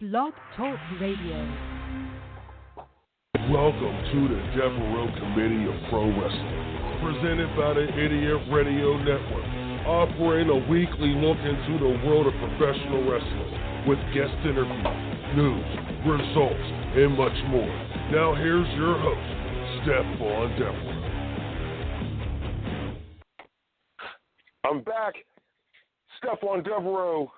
Blog Talk Radio. Welcome to the Devereux Committee-of-Pro Wrestling, presented by the Idiot Radio Network, offering a weekly look into the world of professional wrestling with guest interviews, news, results, and much more. Now here's your host, Stephon-Devereux. I'm back, Stephon-Devereux,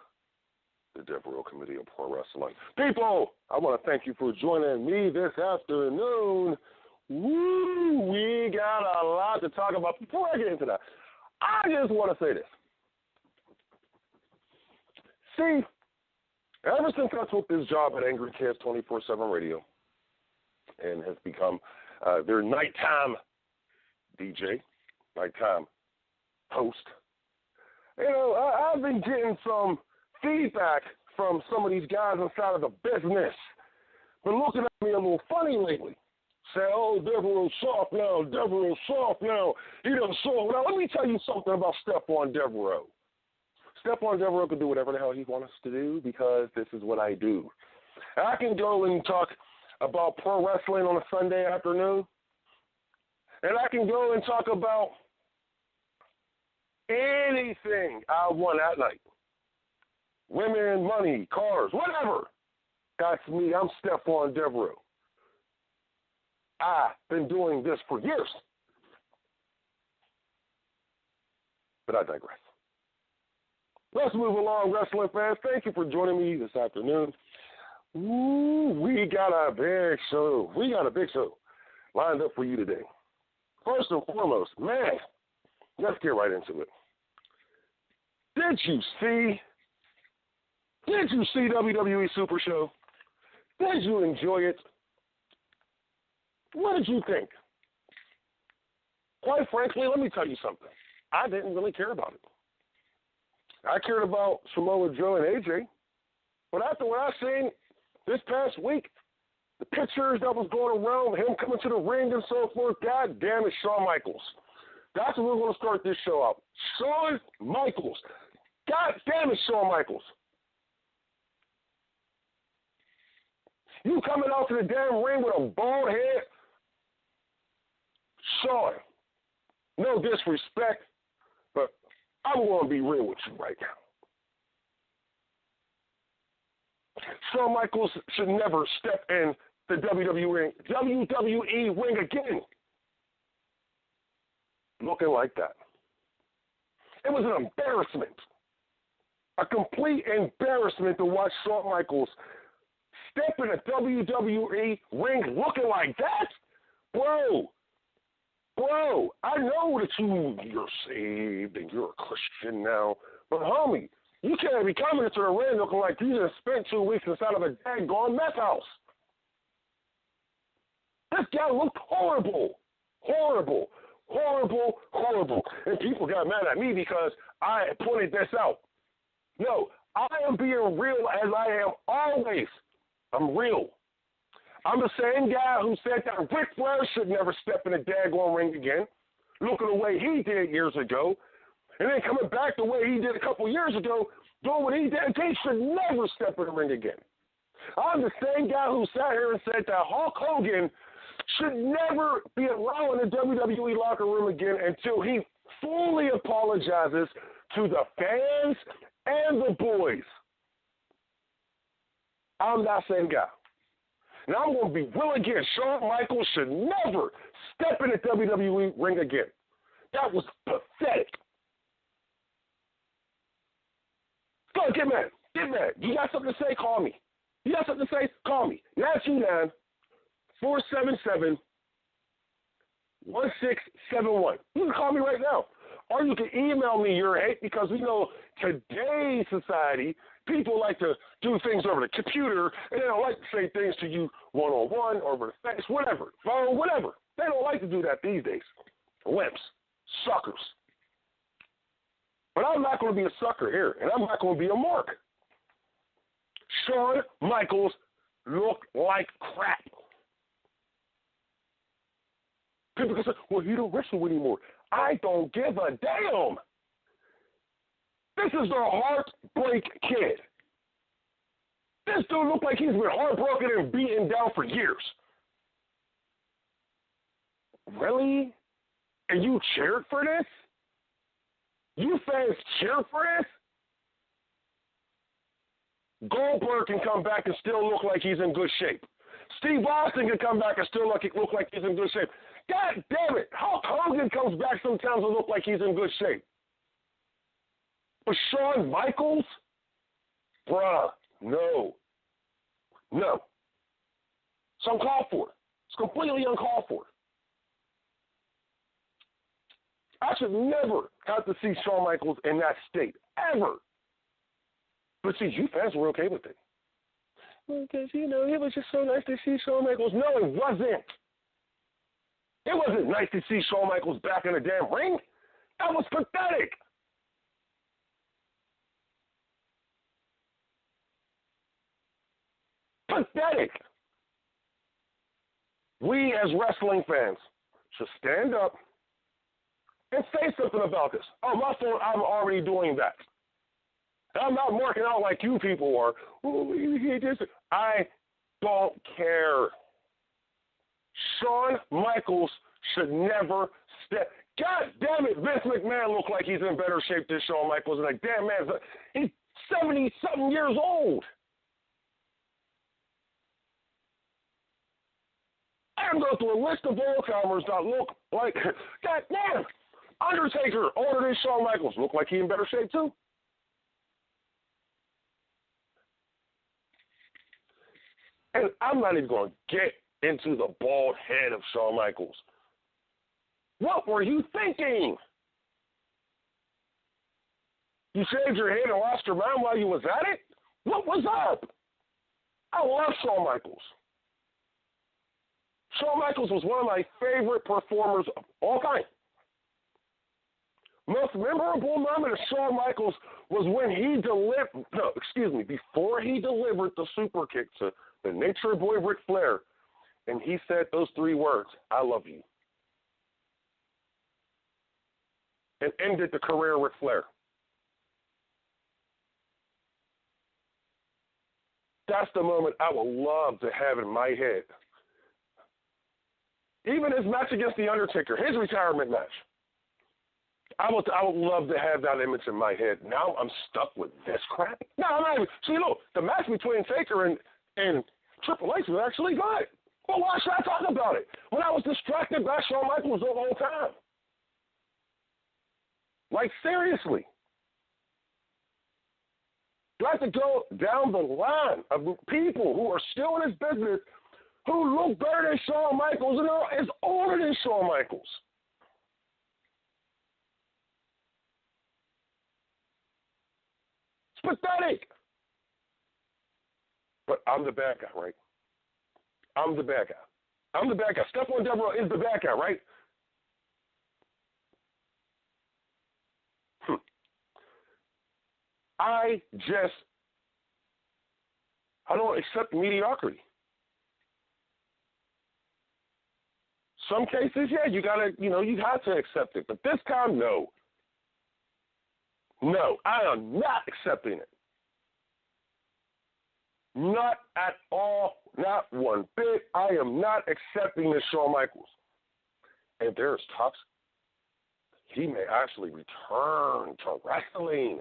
the Devereux Committee-of-Pro Wrestling. People, I want to thank you for joining me this afternoon. Woo, we got a lot to talk about. Before I get into that, I just want to say this. See, ever since I took this job at Angry Kids 24/7 Radio and has become their nighttime DJ, nighttime host, you know, I've been getting some feedback from some of these guys inside of the business. Been looking at me a little funny lately. Say, oh, Devereux soft now, Devereux soft now. He done soft now. Let me tell you something about Stephon-Devereux. Stephon-Devereux can do whatever the hell he wants us to do because this is what I do. I can go and talk about pro wrestling on a Sunday afternoon, and I can go and talk about anything I want at night. Women, money, cars, whatever. That's me. I'm Stephon-Devereux. I've been doing this for years. But I digress. Let's move along, wrestling fans. Thank you for joining me this afternoon. Ooh, we got a big show. We got a big show lined up for you today. First and foremost, man, let's get right into it. Did you see WWE Super Show? Did you enjoy it? What did you think? Quite frankly, let me tell you something. I didn't really care about it. I cared about Samoa Joe and AJ, but after what I seen this past week, the pictures that was going around, him coming to the ring and so forth, God damn it, Shawn Michaels. That's what we're going to start this show out. Shawn Michaels. God damn it, Shawn Michaels. You coming out to the damn ring with a bald head? Shawn, no disrespect, but I'm going to be real with you right now. Shawn Michaels should never step in the WWE ring again. Looking like that. It was an embarrassment. A complete embarrassment to watch Shawn Michaels step in a WWE ring looking like that? Bro, I know that you're saved and you're a Christian now, but homie, you can't be coming into the ring looking like you just spent 2 weeks inside of a daggone meth house. This guy looked horrible. And people got mad at me because I pointed this out. No, I am being real as I am always. I'm real. I'm the same guy who said that Ric Flair should never step in a daggone ring again, looking the way he did years ago, and then coming back the way he did a couple years ago, doing what he did. He should never step in the ring again. I'm the same guy who sat here and said that Hulk Hogan should never be allowed in the WWE locker room again until he fully apologizes to the fans and the boys. I'm that same guy. And I'm going to be real again. Shawn Michaels should never step in the WWE ring again. That was pathetic. Go, get mad. You got something to say? Call me. You got something to say? Call me. 929-477-1671. You can call me right now. Or you can email me your hate because we know today's society, people like to do things over the computer and they don't like to say things to you one-on-one or over the face, whatever, phone, whatever. They don't like to do that these days. Wimps, suckers. But I'm not going to be a sucker here, and I'm not going to be a mark. Shawn Michaels looked like crap. People can say, well, he don't wrestle anymore. I don't give a damn. This is the Heartbreak Kid. This dude looked like he's been heartbroken and beaten down for years. Really? And you cheered for this? You fans cheered for this? Goldberg can come back and still look like he's in good shape. Steve Austin can come back and still look like he's in good shape. God damn it. Hulk Hogan comes back sometimes and look like he's in good shape. But Shawn Michaels? Bruh, no. No. It's uncalled for. It's completely uncalled for. I should never have to see Shawn Michaels in that state, ever. But see, you fans were okay with it. Because, it was just so nice to see Shawn Michaels. No, it wasn't. It wasn't nice to see Shawn Michaels back in the damn ring. That was pathetic. Pathetic. We as wrestling fans should stand up and say something about this. Oh, my fault, I'm already doing that. I'm not marking out like you people are. I don't care. Shawn Michaels should never step. God damn it, Vince McMahon looked like he's in better shape than Shawn Michaels. And like, damn man, he's 70-something years old. I'm going through a list of all-timers that look like, God damn, Undertaker, older than Shawn Michaels, look like he's in better shape too. And I'm not even going to get into the bald head of Shawn Michaels. What were you thinking? You shaved your head and lost your mind while you was at it? What was up? I love Shawn Michaels. Shawn Michaels was one of my favorite performers of all time. Most memorable moment of Shawn Michaels was when before he delivered the super kick to the Nature Boy Ric Flair, and he said those 3 words, I love you, and ended the career of Ric Flair. That's the moment I would love to have in my head. Even his match against The Undertaker, his retirement match. I would love to have that image in my head. Now I'm stuck with this crap. No, I'm not even. See, look, the match between Taker and Triple H was actually good. Well, why should I talk about it when I was distracted by Shawn Michaels the whole time? Like, seriously. You have to go down the line of people who are still in this business who look better than Shawn Michaels and are as older than Shawn Michaels. It's pathetic. But I'm the bad guy, right? I'm the bad guy. I'm the bad guy. Stephon-Devereux is the bad guy, right? I don't accept mediocrity. Some cases, yeah, you have to accept it. But this time, no. No, I am not accepting it. Not at all, not one bit. I am not accepting this Shawn Michaels. And there's talks. He may actually return to wrestling.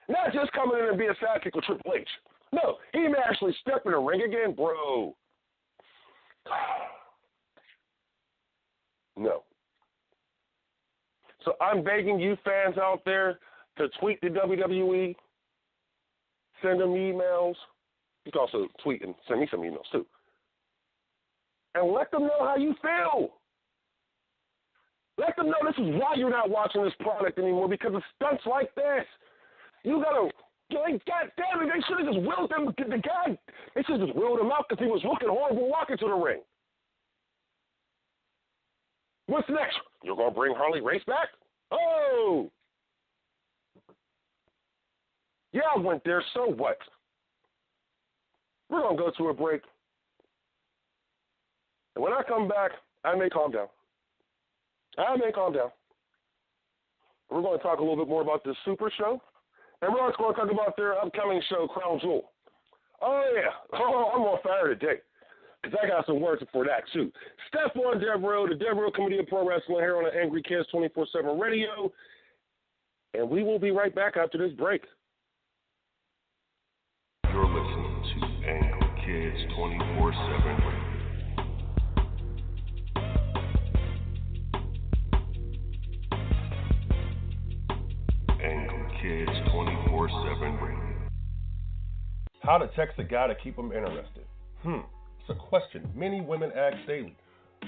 Not just coming in and be a sidekick with Triple H. No, he may actually step in the ring again, bro. No. So I'm begging you fans out there to tweet the WWE, send them emails. You can also tweet and send me some emails too. And let them know how you feel. Let them know this is why you're not watching this product anymore, because of stunts like this. You gotta, God damn it, they should have just willed him. The guy, they should have just willed him out because he was looking horrible walking to the ring. What's next? You're gonna bring Harley Race back? Oh! Yeah, I went there, so what? We're going to go to a break. And when I come back, I may calm down. We're going to talk a little bit more about this Super Show. And we're also going to talk about their upcoming show, Crown Jewel. Oh, yeah. Oh, I'm on fire today because I got some words for that, too. Stephon-Devereux, the Devereux Committee-of-Pro Wrestling here on the Angry Kids 24/7 Radio. And we will be right back after this break. You're listening to Angry Kids 24/7 Radio. Angry Kids 24/7 Radio. How to text a guy to keep him interested. It's a question many women ask daily.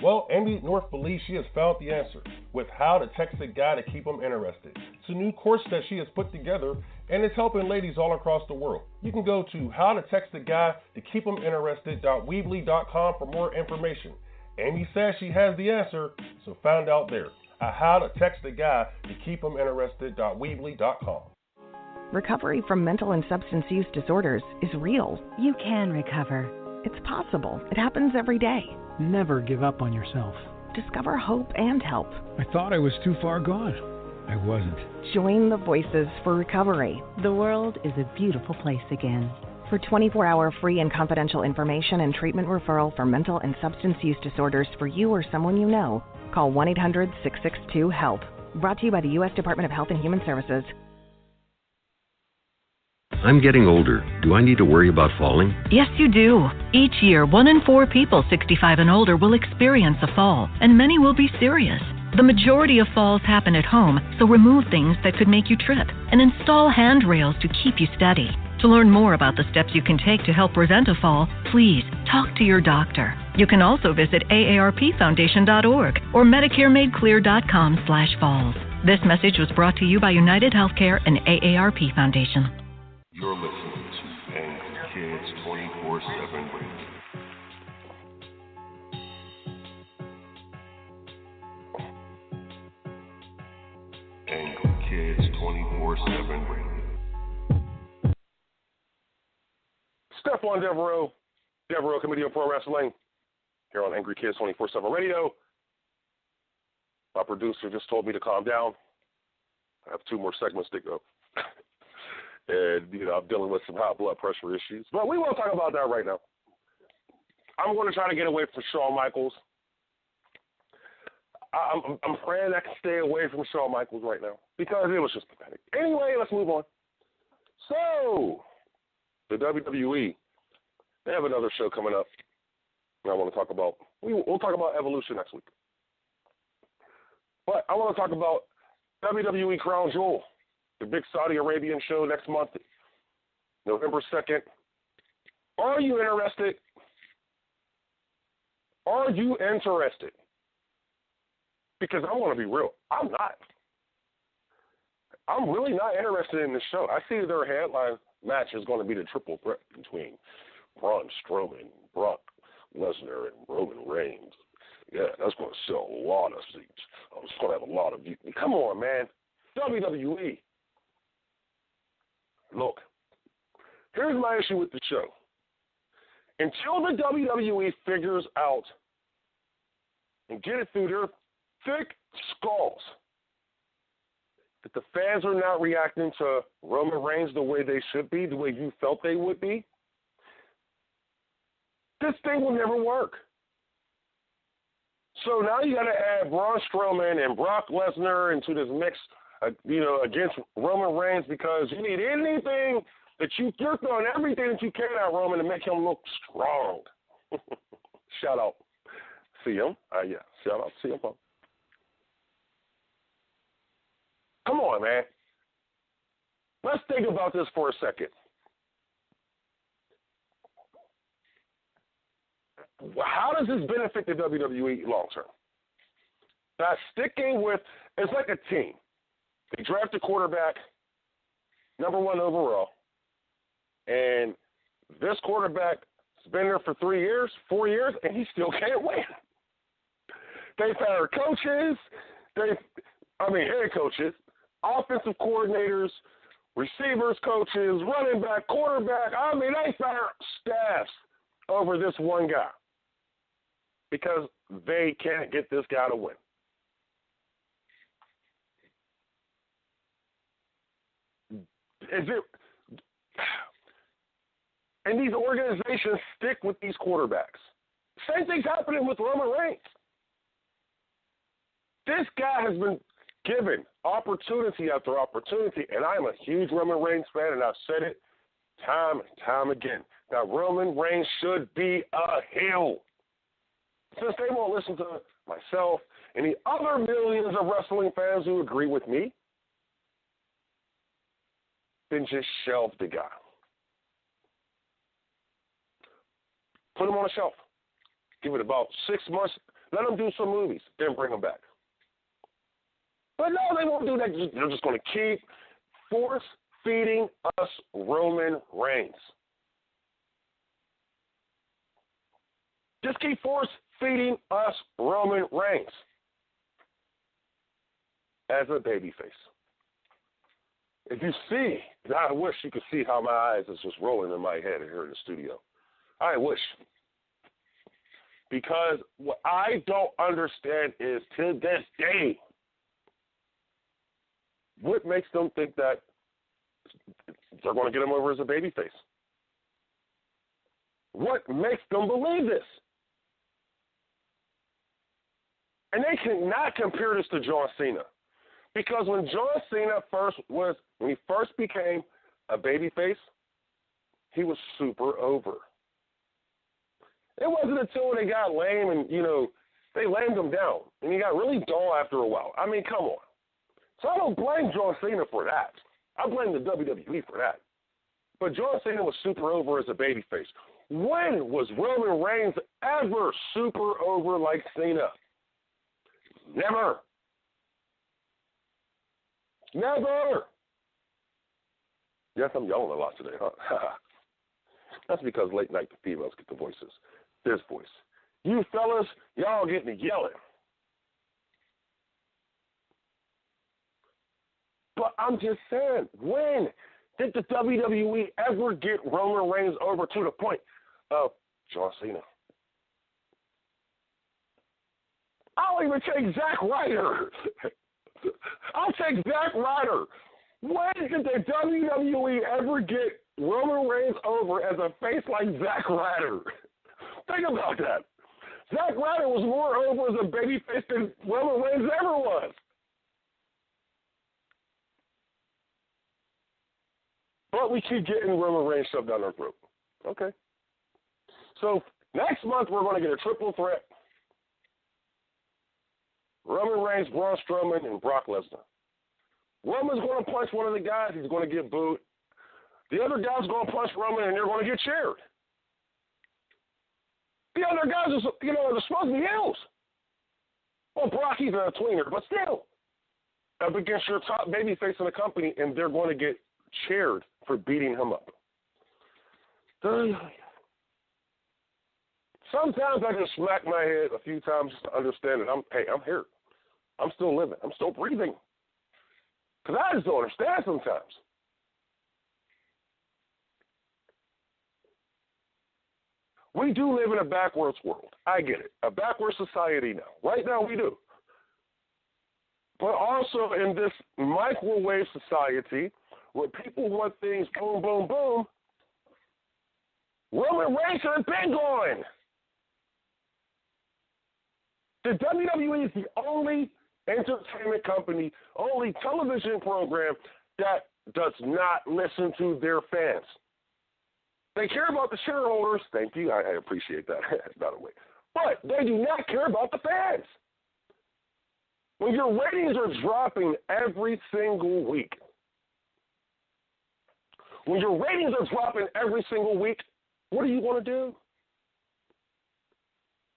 Well, Amy North believes she has found the answer with How to Text a Guy to Keep Him Interested. It's a new course that she has put together, and it's helping ladies all across the world. You can go to howtotextaguytokeephiminterested.weebly.com for more information. Amy says she has the answer, so find out there at howtotextaguytokeephiminterested.weebly.com. Recovery from mental and substance use disorders is real. You can recover. It's possible. It happens every day. Never give up on yourself. Discover hope and help. I thought I was too far gone. I wasn't. Join the Voices for Recovery. The world is a beautiful place again. For 24-hour free and confidential information and treatment referral for mental and substance use disorders for you or someone you know, call 1-800-662-HELP. Brought to you by the U.S. Department of Health and Human Services. I'm getting older. Do I need to worry about falling? Yes, you do. Each year, 1 in 4 people 65 and older will experience a fall, and many will be serious. The majority of falls happen at home, so remove things that could make you trip and install handrails to keep you steady. To learn more about the steps you can take to help prevent a fall, please talk to your doctor. You can also visit aarpfoundation.org or medicaremadeclear.com/falls. This message was brought to you by United Healthcare and AARP Foundation. You're listening to Angry Kids 24/7 Radio. Angry Kids 24/7 Radio. Stephon-Devereux, Devereux Committee-of-Pro Wrestling, here on Angry Kids 24/7 Radio. My producer just told me to calm down. I have 2 more segments to go. And, I'm dealing with some high blood pressure issues. But we won't talk about that right now. I'm going to try to get away from Shawn Michaels. I'm praying I can stay away from Shawn Michaels right now because it was just pathetic. Anyway, let's move on. So, the WWE, they have another show coming up. I want to talk about, we'll talk about Evolution next week. But I want to talk about WWE Crown Jewel, the big Saudi Arabian show next month, November 2nd. Are you interested? Are you interested? Because I want to be real. I'm not. I'm really not interested in this show. I see their headline match is going to be the triple threat between Braun Strowman, Brock Lesnar, and Roman Reigns. Yeah, that's going to sell a lot of seats. It's going to have a lot of views. Come on, man. WWE. Look, here's my issue with the show. Until the WWE figures out and get it through their thick skulls that the fans are not reacting to Roman Reigns the way they should be, the way you felt they would be, this thing will never work. So now you got to add Braun Strowman and Brock Lesnar into this mix, against Roman Reigns because you need anything that you're throwing everything that you can at Roman to make him look strong. Shout out CM. Shout out CM Punk. Come on, man. Let's think about this for a second. How does this benefit the WWE long term? By sticking with, it's like a team. They draft a quarterback, number 1 overall, and this quarterback has been there for 3 years, 4 years, and he still can't win. They've hired coaches, head coaches, offensive coordinators, receivers coaches, running back, quarterback. They fired staffs over this one guy because they can't get this guy to win. Is And these organizations stick with these quarterbacks. Same thing's happening with Roman Reigns. This guy has been given opportunity after opportunity, and I am a huge Roman Reigns fan, and I've said it time and time again. Now, Roman Reigns should be a heel. Since they won't listen to myself and the other millions of wrestling fans who agree with me, then just shelve the guy. Put him on a shelf. Give it about 6 months. Let him do some movies. Then bring him back. But no, they won't do that. They're just going to keep force-feeding us Roman Reigns. Just keep force-feeding us Roman Reigns as a babyface. If you see, I wish you could see how my eyes is just rolling in my head here in the studio. I wish. Because what I don't understand is, to this day, what makes them think that they're going to get him over as a babyface? What makes them believe this? And they cannot compare this to John Cena. Because when John Cena when he first became a babyface, he was super over. It wasn't until they got lame and, they lamed him down. And he got really dull after a while. I mean, come on. So I don't blame John Cena for that. I blame the WWE for that. But John Cena was super over as a babyface. When was Roman Reigns ever super over like Cena? Never. Never. Yes, I'm yelling a lot today, huh? That's because late night the females get the voices. This voice. You fellas, y'all get me yelling. But I'm just saying, when did the WWE ever get Roman Reigns over to the point of John Cena? I'll even take Zack Ryder. I'll take Zack Ryder. When did the WWE ever get Roman Reigns over as a face like Zack Ryder? Think about that. Zack Ryder was more over as a babyface than Roman Reigns ever was. But we keep getting Roman Reigns shoved down our throat. Okay. So next month we're going to get a triple threat. Roman Reigns, Braun Strowman, and Brock Lesnar. Roman's going to punch one of the guys. He's going to get booed. The other guy's going to punch Roman, and they're going to get cheered. The other guys are, they're supposed to be heels. Well, Brock, he's a tweener, but still. Up against your top babyface in the company, and they're going to get cheered for beating him up. Sometimes I just smack my head a few times just to understand that I'm here. I'm still living. I'm still breathing. Because I just don't understand sometimes. We do live in a backwards world. I get it. A backwards society now. Right now we do. But also in this microwave society where people want things boom, boom, boom, Roman Reigns has been going. The WWE is the only entertainment company, only television program that does not listen to their fans. They care about the shareholders. Thank you. I appreciate that, by the way. But they do not care about the fans. When your ratings are dropping every single week, when your ratings are dropping every single week, what do you want to do?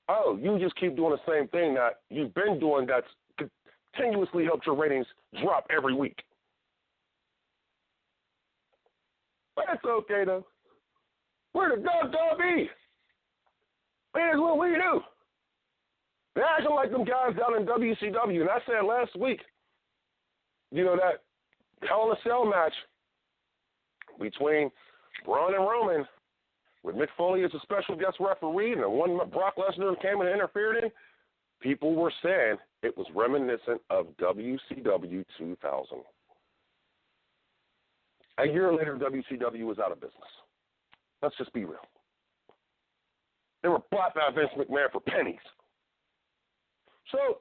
Oh, you just keep doing the same thing that you've been doing that's continuously helped your ratings drop every week. But it's okay, though. We're the dog be. Here's what we do. They're acting like them guys down in WCW. And I said last week, that Hell in a Cell match between Braun and Roman with Mick Foley as a special guest referee and the one Brock Lesnar came and interfered in, people were saying it was reminiscent of WCW 2000. A year later, WCW was out of business. Let's just be real. They were bought by Vince McMahon for pennies. So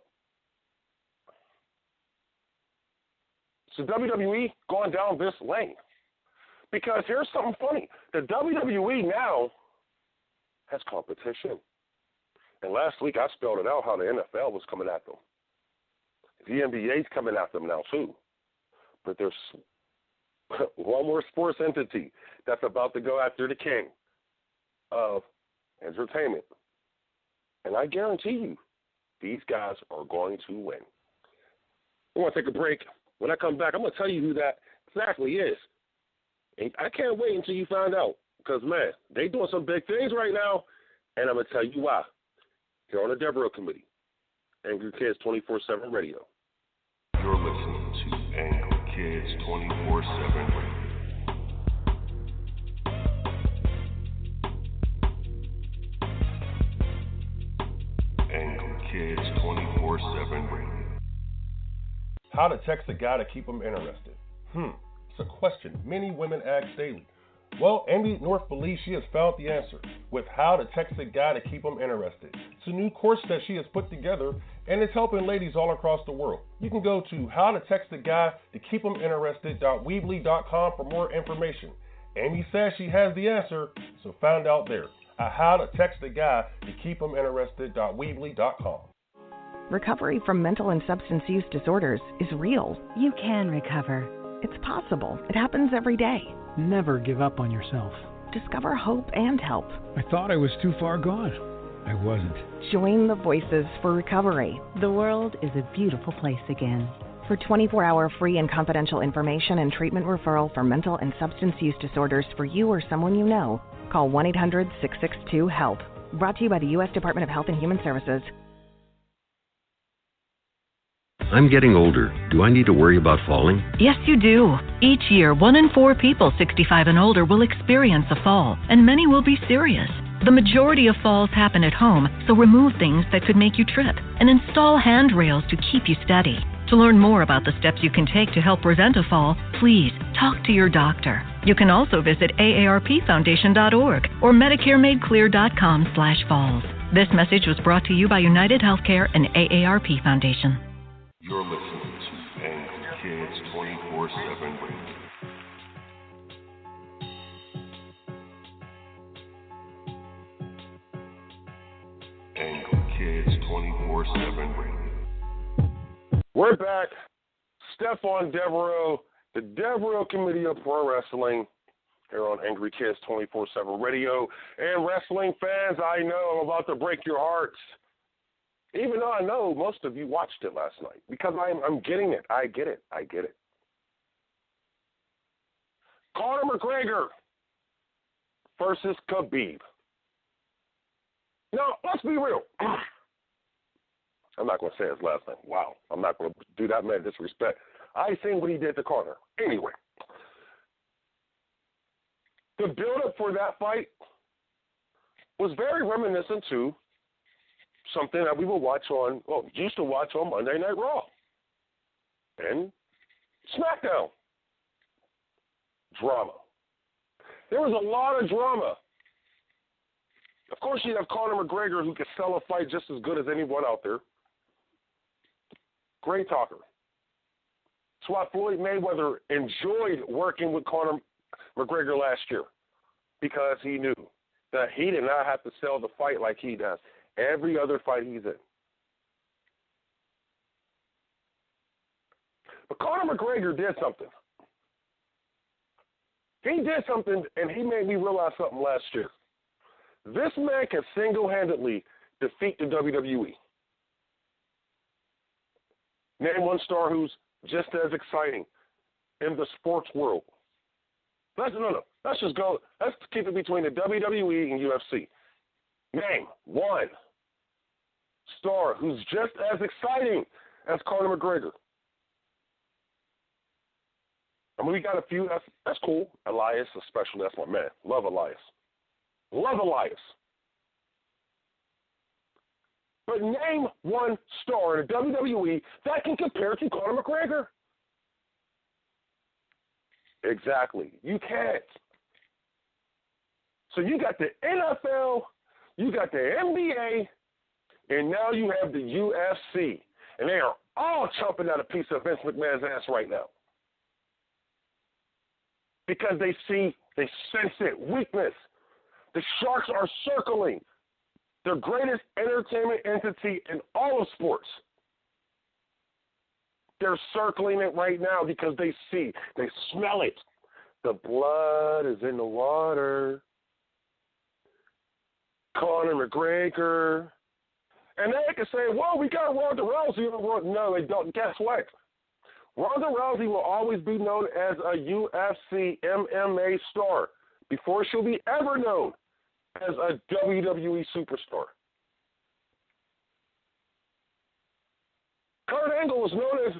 WWE going down this lane. Because here's something funny. The WWE now has competition. And last week I spelled it out how the NFL was coming at them. The NBA's coming at them now too. But there's one more sports entity that's about to go after the king of entertainment. And I guarantee you, these guys are going to win. We're going to take a break. When I come back, I'm going to tell you who that exactly is. And I can't wait until you find out. Because, man, they doing some big things right now, and I'm going to tell you why. Here on the Devereux Committee, Angry Kids 24/7 Radio. You're listening to Angry Kids 24/7 Radio. Angry Kids 24/7 Radio. How to text a guy to keep him interested. It's a question many women ask daily. Well, Amy North believes she has found the answer with how to text a guy to keep him interested. It's a new course that she has put together, and it's helping ladies all across the world. You can go to howtotextaguy-to-keep-him-interested.weebly.com for more information. Amy says she has the answer, so find out there at howtotextaguy-to-keep-him-interested.weebly.com. Recovery from mental and substance use disorders is real. You can recover. It's possible. It happens every day. Never give up on yourself. Discover hope and help. I thought I was too far gone. I wasn't. Join the Voices for Recovery. The world is a beautiful place again. For 24-hour free and confidential information and treatment referral for mental and substance use disorders for you or someone you know, call 1-800-662-HELP. Brought to you by the U.S. Department of Health and Human Services. I'm getting older. Do I need to worry about falling? Yes, you do. Each year, 1 in 4 people 65 and older will experience a fall, and many will be serious. The majority of falls happen at home, so remove things that could make you trip and install handrails to keep you steady. To learn more about the steps you can take to help prevent a fall, please talk to your doctor. You can also visit aarpfoundation.org or medicaremadeclear.com/falls. This message was brought to you by United Healthcare and AARP Foundation. You're listening to Angry Kids 24/7 Radio. Angry Kids 24/7 Radio. We're back. the-stephon-devereux, the Devereux Committee-of-Pro Wrestling, here on Angry Kids 24/7 Radio. And wrestling fans, I know I'm about to break your hearts. Even though I know most of you watched it last night, because I'm getting it. I get it. Conor McGregor versus Khabib. Now, let's be real. I'm not going to say his last name. Wow. I'm not going to do that man disrespect. I seen what he did to Conor. Anyway, the build-up for that fight was very reminiscent to something that we will used to watch on Monday Night Raw and SmackDown. Drama. There was a lot of drama. Of course, you have Conor McGregor, who could sell a fight just as good as anyone out there. Great talker. That's why Floyd Mayweather enjoyed working with Conor McGregor last year, because he knew that he did not have to sell the fight like he does every other fight he's in. But Conor McGregor did something. He did something, and he made me realize something last year. This man can single-handedly defeat the WWE. Name one star who's just as exciting in the sports world. Let's keep it between the WWE and UFC. Name one star who's just as exciting as Conor McGregor. I mean, we got a few. That's cool. Elias, especially. That's my man. Love Elias. But name one star in the WWE that can compare to Conor McGregor. Exactly. You can't. So you got the NFL, you got the NBA, and now you have the UFC. And they are all chomping at a piece of Vince McMahon's ass right now. Because they sense it, weakness. The Sharks are circling the greatest entertainment entity in all of sports. They're circling it right now because they smell it. The blood is in the water. Conor McGregor. And they can say, well, we got Ronda Rousey. No, they don't. Guess what? Ronda Rousey will always be known as a UFC MMA star before she'll be ever known as a WWE superstar. Kurt Angle was known as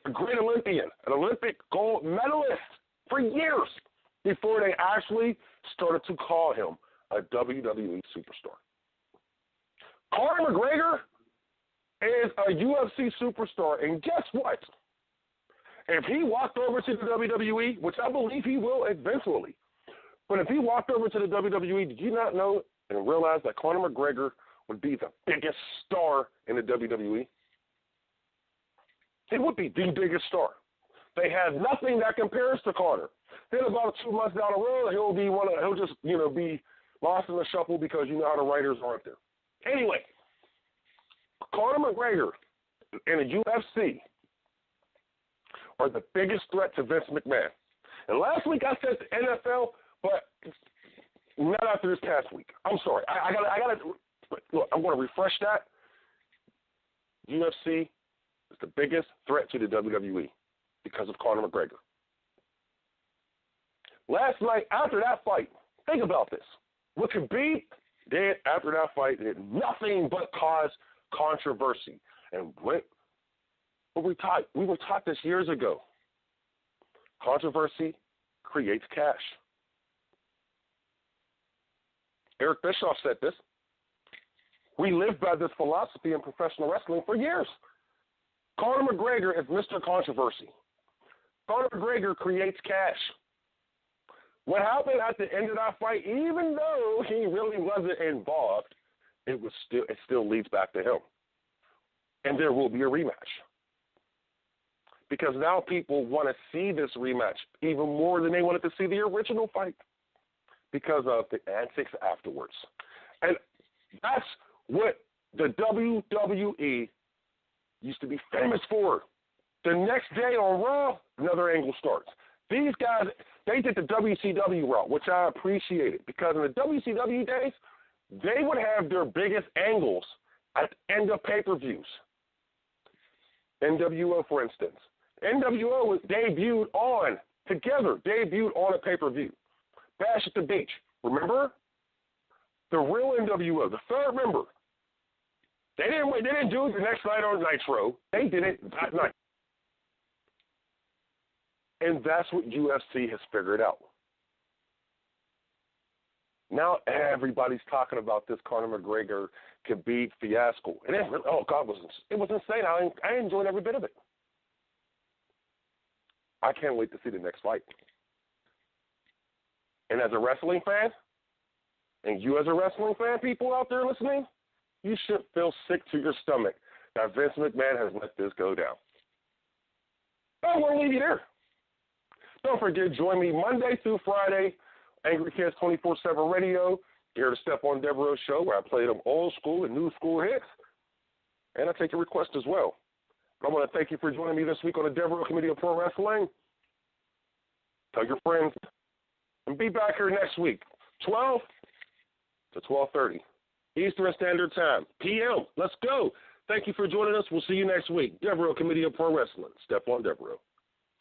a great Olympian, an Olympic gold medalist for years before they actually started to call him a WWE superstar. Conor McGregor is a UFC superstar, and guess what? If he walked over to the WWE, which I believe he will eventually, but if he walked over to the WWE, did you not know and realize that Conor McGregor would be the biggest star in the WWE? He would be the biggest star. They have nothing that compares to Conor. Then about 2 months down the road, he'll just be lost in the shuffle because you know how the writers aren't there. Anyway, Conor McGregor and the UFC are the biggest threat to Vince McMahon. And last week I said the NFL, but not after this past week. I'm sorry. I gotta look. I'm going to refresh that. UFC is the biggest threat to the WWE because of Conor McGregor. Last night after that fight, think about this. What Khabib did after that fight did nothing but cause controversy. And we were taught this years ago. Controversy creates cash. Eric Bischoff said this. We lived by this philosophy in professional wrestling for years. Conor McGregor is Mr. Controversy. Conor McGregor creates cash. What happened at the end of that fight, even though he really wasn't involved, it still leads back to him. And there will be a rematch. Because now people want to see this rematch even more than they wanted to see the original fight because of the antics afterwards. And that's what the WWE used to be famous for. The next day on Raw, another angle starts. These guys, they did the WCW route, which I appreciated because in the WCW days, they would have their biggest angles at the end of pay-per-views. NWO, for instance. NWO was debuted on a pay-per-view. Bash at the Beach. Remember? The real NWO, the third member. They didn't do it the next night on Nitro. They did it that night. And that's what UFC has figured out. Now everybody's talking about this Conor McGregor Khabib fiasco. And it was insane. I enjoyed every bit of it. I can't wait to see the next fight. And as a wrestling fan, and you as a wrestling fan, people out there listening, you should feel sick to your stomach that Vince McMahon has let this go down. I want to leave you there. Don't forget, join me Monday through Friday, Angry Kids 24/7 Radio, here the Stephon-Devereux Show, where I play them old school and new school hits. And I take your request as well. I want to thank you for joining me this week on the Devereux Committee-of-pro Wrestling. Tell your friends. And be back here next week, 12 to 12:30 Eastern Standard Time, p.m. Let's go. Thank you for joining us. We'll see you next week. Devereux Committee-of-pro Wrestling, Stephon-Devereux.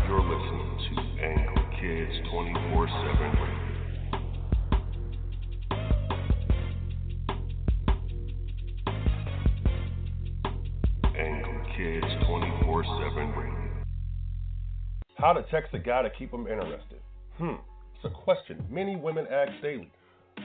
You're listening to Angry Kids 24/7 Radio. Angry Kids 24/7 Radio. How to text a guy to keep him interested? It's a question many women ask daily.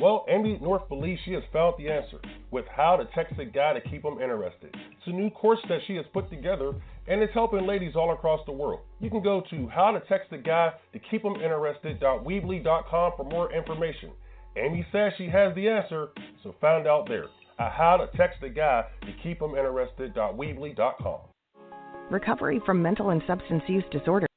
Well, Amy North believes she has found the answer with How to Text a Guy to Keep Him Interested. It's a new course that she has put together, and it's helping ladies all across the world. You can go to howtotextaguy to keep him interested.weebly.com for more information. Amy says she has the answer, so find out there at howtotextaguy-to-keep-him-interested.weebly.com. Recovery from mental and substance use disorders